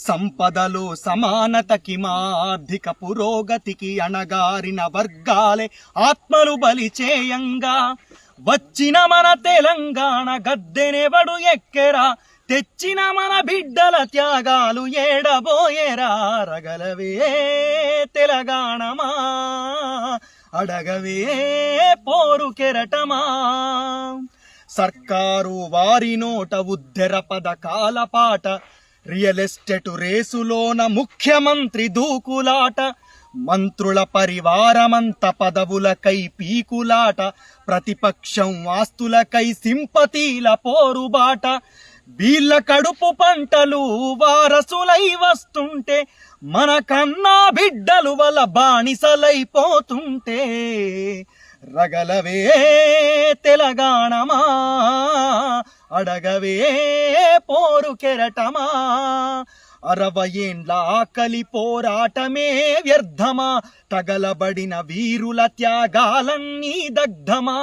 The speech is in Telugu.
సంపదలో సమానతకి ఆర్థిక పురోగతికి అణగారిన వర్గాలే ఆత్మలు బలి చేయంగా వచ్చిన మన తెలంగాణ గద్దెనెవడు ఎక్కెరా తెచ్చిన మన బిడ్డల త్యాగాలు ఏడబోయేరా రగలవే తెలంగాణమా అడగవే పోరు కెరటమా సర్కారు వారి నోట ఉద్దెర పథకాల పాట రియల్ ఎస్టేట్ రేసులోన ముఖ్యమంత్రి దూకులాట మంత్రుల పరివారమంత పదవులకై పీకులాట ప్రతిపక్షం ఆస్తులకై సింపతీల పోరుబాట వీళ్ళ కడుపు పంటలు వారసులై వస్తుంటే మన కన్నా బిడ్డలు వల బానిసలైపోతుంటే రగలవే తెలంగాణమా అడగవే పోరు కెరటమా 60 ఏండ్ల ఆకలి పోరాటమే వ్యర్థమా తగలబడిన వీరుల త్యాగాలన్నీ దగ్ధమా